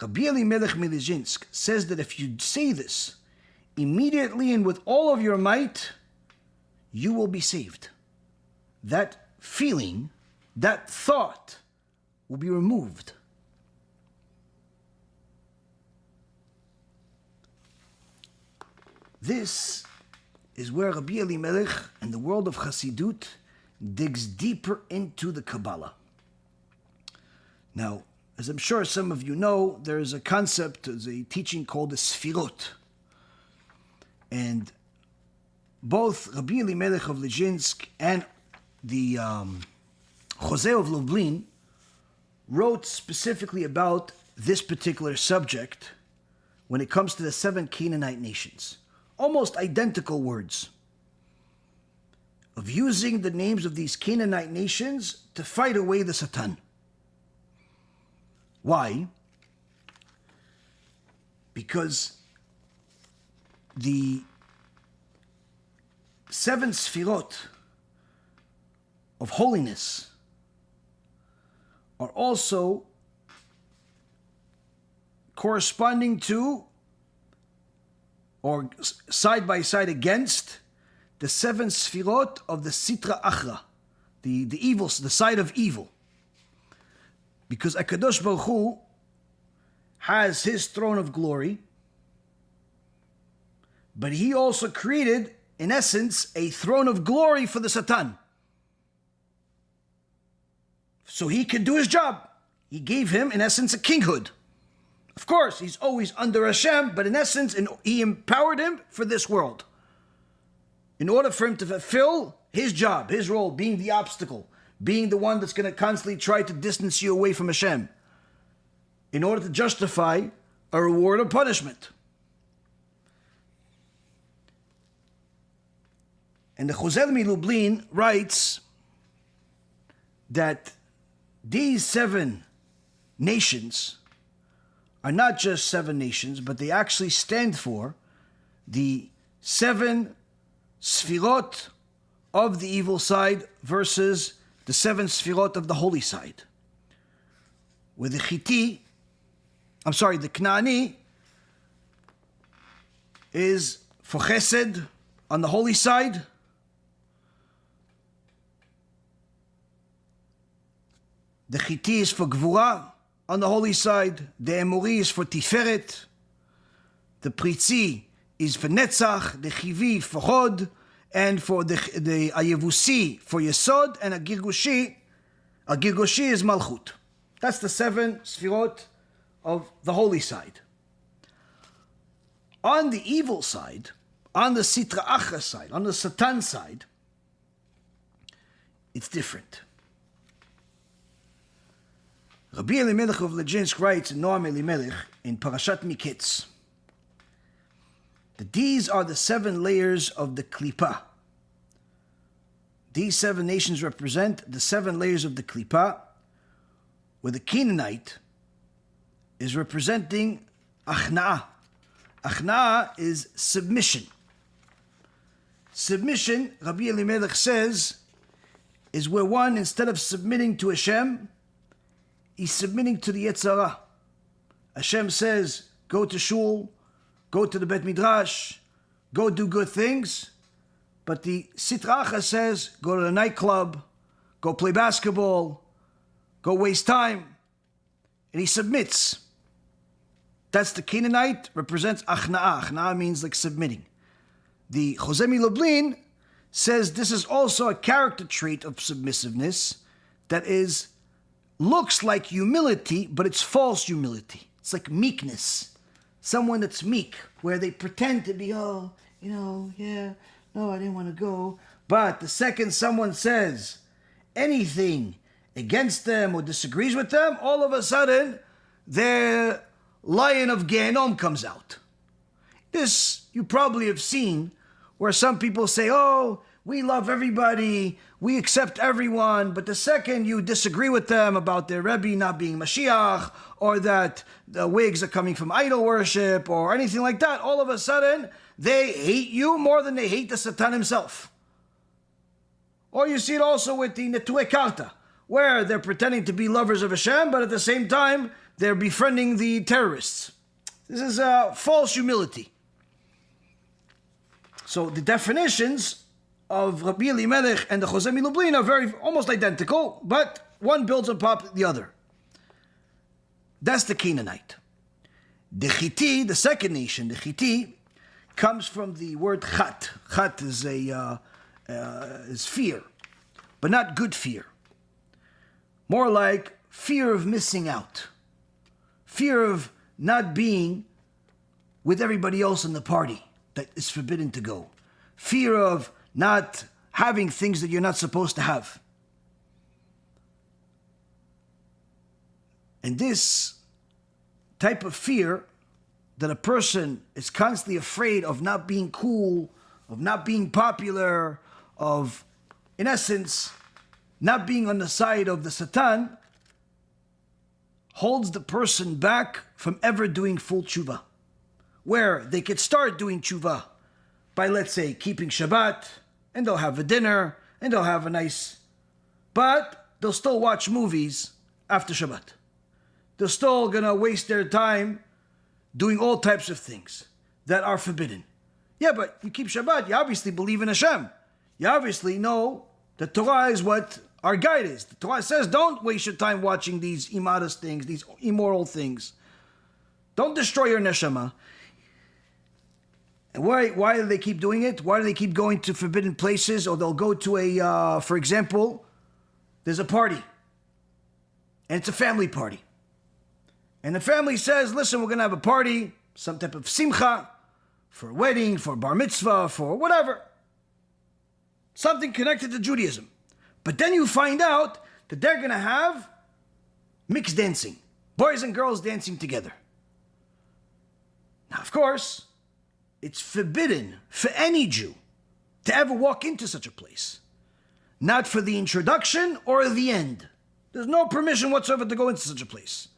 Rabbi Elimelech Milizhinsk says that if you say this immediately and with all of your might, you will be saved. That feeling, that thought will be removed. This is where Rabbi Elimelech and the world of Chassidut digs deeper into the Kabbalah. Now, as I'm sure some of you know, there is a concept, there's a teaching called the Sfirot. And both Rabbi Elimelech of Lizhinsk and the Jose of Lublin wrote specifically about this particular subject when it comes to the 7 Canaanite nations. Almost identical words of using the names of these Canaanite nations to fight away the Satan. Why? Because the 7 Sfirot of holiness are also corresponding to or side by side against the 7 Sfirot of the Sitra Achra, the evil, the side of evil. Because HaKadosh Baruch Hu has his throne of glory, but he also created, in essence, a throne of glory for the Satan. So he could do his job. He gave him, in essence, a kinghood. Of course, he's always under Hashem, but in essence, he empowered him for this world. In order for him to fulfill his job, his role, being the obstacle, being the one that's going to constantly try to distance you away from Hashem, in order to justify a reward or punishment. And the Chozel Milublin writes that these 7 nations are not just 7 nations, but they actually stand for the 7 Sfirot of the evil side versus the 7 Sfirot of the holy side. Where the Knaani is for Chesed on the holy side, the Chiti is for Gvura on the holy side, the Emori is for Tiferet, the Pritzi is for Netzach, the Chivi for Hod, and for the Ayevusi for Yesod, and a Girgushi is Malchut. That's the 7 Sfirot of the holy side. On the evil side, on the Sitra Achra side, on the Satan side, it's different. Rabbi Elimelech of Lizhinsk writes in Noam Elimelech in Parashat Miketz that these are the 7 layers of the Klippa. These 7 nations represent the 7 layers of the Klippa, where the Canaanite is representing Achna'ah. Achna'ah is submission. Submission, Rabbi Elimelech says, is where one, instead of submitting to Hashem, he's submitting to the Yetzer Hara. Hashem says, go to shul, go to the Bet Midrash, go do good things. But the Sitra Achra says, go to the nightclub, go play basketball, go waste time. And he submits. That's the Canaanite, represents Achna'ah. Achna'ah means like submitting. The Jose Lublin says this is also a character trait of submissiveness that looks like humility, but it's false humility. It's like meekness. Someone that's meek, where they pretend to be, I didn't want to go. But the second someone says anything against them or disagrees with them, all of a sudden, their lion of Gehenom comes out. This you probably have seen, where some people say, we love everybody, we accept everyone, but the second you disagree with them about their Rebbe not being Mashiach, or that the wigs are coming from idol worship, or anything like that, all of a sudden, they hate you more than they hate the Satan himself. Or you see it also with the Netuei Karta, where they're pretending to be lovers of Hashem, but at the same time, they're befriending the terrorists. This is false humility. So the definitions of Rabbi Elimelech and the Choseh Milublin are very almost identical, but one builds on top of the other. That's the Canaanite. The Chiti, the second nation, the Chiti, comes from the word chat. Chat is is fear, but not good fear. More like fear of missing out, fear of not being with everybody else in the party that is forbidden to go, fear of not having things that you're not supposed to have. And this type of fear that a person is constantly afraid of not being cool, of not being popular, of, in essence, not being on the side of the Satan, holds the person back from ever doing full tshuva. Where they could start doing tshuva by, let's say, keeping Shabbat, and they'll have a dinner, and they'll have a nice... But they'll still watch movies after Shabbat. They're still going to waste their time doing all types of things that are forbidden. Yeah, but you keep Shabbat, you obviously believe in Hashem. You obviously know that Torah is what our guide is. The Torah says, don't waste your time watching these immodest things, these immoral things. Don't destroy your neshama. And why do they keep doing it? Why do they keep going to forbidden places? Or they'll go to a, for example, there's a party. And it's a family party. And the family says, listen, we're going to have a party, some type of simcha, for a wedding, for a bar mitzvah, for whatever. Something connected to Judaism. But then you find out that they're going to have mixed dancing. Boys and girls dancing together. Now, of course, it's forbidden for any Jew to ever walk into such a place. Not for the introduction or the end. There's no permission whatsoever to go into such a place.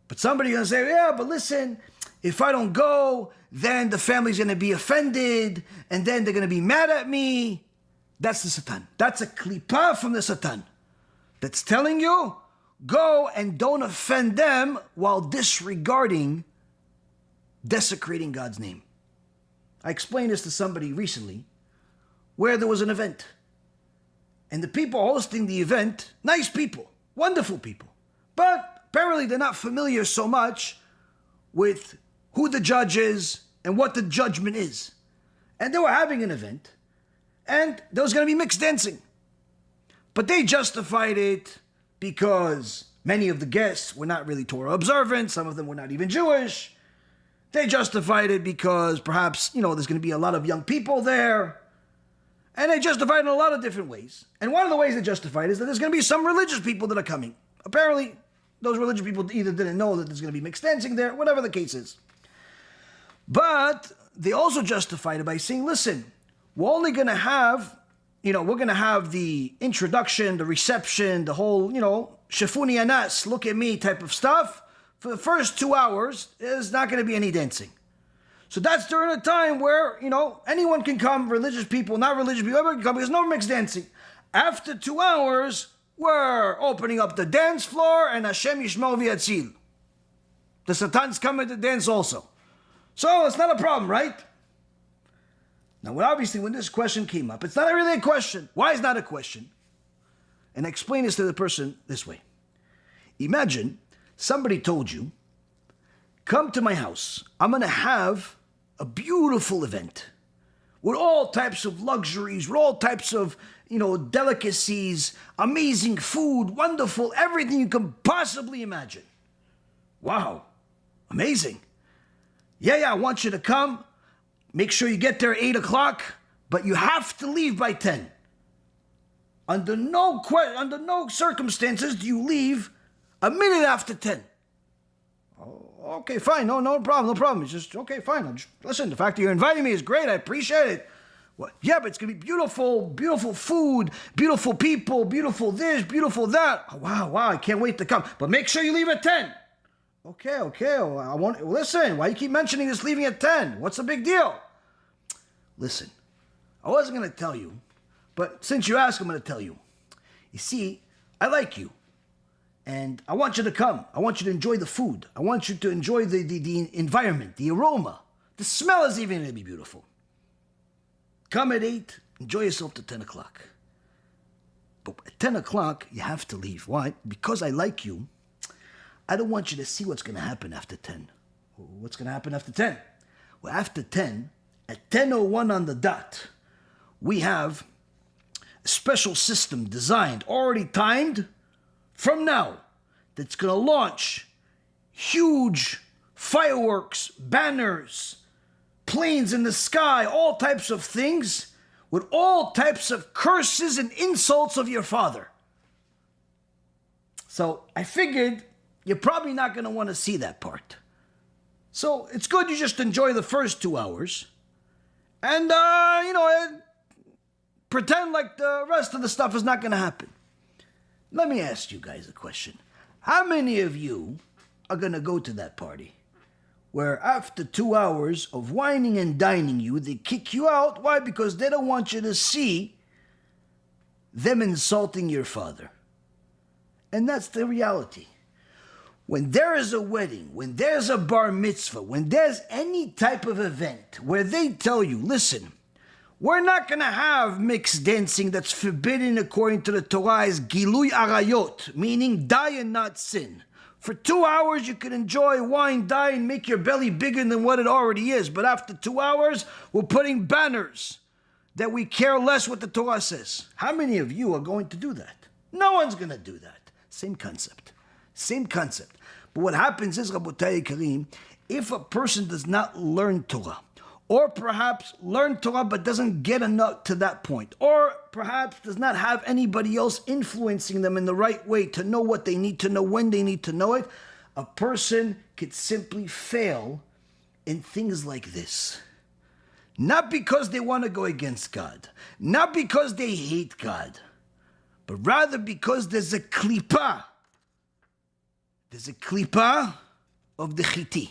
But somebody's going to say, yeah, but listen, if I don't go, then the family's going to be offended, and then they're going to be mad at me. That's the Satan. That's a klippah from the Satan. That's telling you, go and don't offend them while disregarding, desecrating God's name. I explained this to somebody recently, where there was an event. And the people hosting the event, nice people, wonderful people, but apparently they're not familiar so much with who the judge is and what the judgment is. And they were having an event, and there was going to be mixed dancing. But they justified it because many of the guests were not really Torah observant, some of them were not even Jewish. They justified it because perhaps, there's going to be a lot of young people there. And they justified it in a lot of different ways. And one of the ways they justified it is that there's going to be some religious people that are coming. Apparently, those religious people either didn't know that there's going to be mixed dancing there, whatever the case is. But they also justified it by saying, listen, we're only going to have, we're going to have the introduction, the reception, the whole, shafuni anas, look at me type of stuff. For the first 2 hours, there's not going to be any dancing. So that's during a time where, anyone can come, religious people, not religious people, everyone can come, there's no mixed dancing. After 2 hours, we're opening up the dance floor, and Hashem Yishmor V'Yatzil. The Satan's coming to dance also. So it's not a problem, right? Now, obviously, when this question came up, it's not really a question. Why is it not a question? And I explain this to the person this way. Imagine somebody told you, come to my house. I'm going to have a beautiful event with all types of luxuries, with all types of delicacies, amazing food, wonderful, everything you can possibly imagine. Wow, amazing. Yeah, I want you to come. Make sure you get there at 8 o'clock, but you have to leave by 10. Under no circumstances do you leave a minute after 10. Oh, okay, fine, no problem. It's just, okay, fine. Listen, the fact that you're inviting me is great. I appreciate it. What? Yeah, but it's going to be beautiful food, beautiful people, beautiful this, beautiful that. Oh, wow, I can't wait to come. But make sure you leave at 10. Okay, I won't. Listen, why you keep mentioning this leaving at 10? What's the big deal? Listen, I wasn't going to tell you, but since you asked, I'm going to tell you. You see, I like you. And I want you to come. I want you to enjoy the food. I want you to enjoy the environment, the aroma. The smell is even going to be beautiful. Come at 8, enjoy yourself to 10 o'clock. But at 10 o'clock, you have to leave. Why? Because I like you, I don't want you to see what's going to happen after 10. What's going to happen after 10? Well, after 10, at 10:01 on the dot, we have a special system designed, already timed, from now, that's going to launch huge fireworks, banners, planes in the sky, all types of things, with all types of curses and insults of your father. So I figured you're probably not going to want to see that part. So it's good you just enjoy the first 2 hours and, pretend like the rest of the stuff is not going to happen. Let me ask you guys a question. How many of you are going to go to that party where after 2 hours of whining and dining you, they kick you out? Why? Because they don't want you to see them insulting your father. And that's the reality. When there is a wedding, when there's a bar mitzvah, when there's any type of event where they tell you, listen, we're not going to have mixed dancing that's forbidden according to the Torah as Gilui Arayot, meaning die and not sin. For 2 hours you can enjoy wine, die, and make your belly bigger than what it already is. But after 2 hours, we're putting banners that we care less what the Torah says. How many of you are going to do that? No one's going to do that. Same concept. Same concept. But what happens is, Rabotai Karim, if a person does not learn Torah, or perhaps learn Torah but doesn't get enough to that point, or perhaps does not have anybody else influencing them in the right way to know what they need to know, when they need to know it, a person could simply fail in things like this. Not because they want to go against God, not because they hate God, but rather because there's a klippah. There's a klippah of the chiti.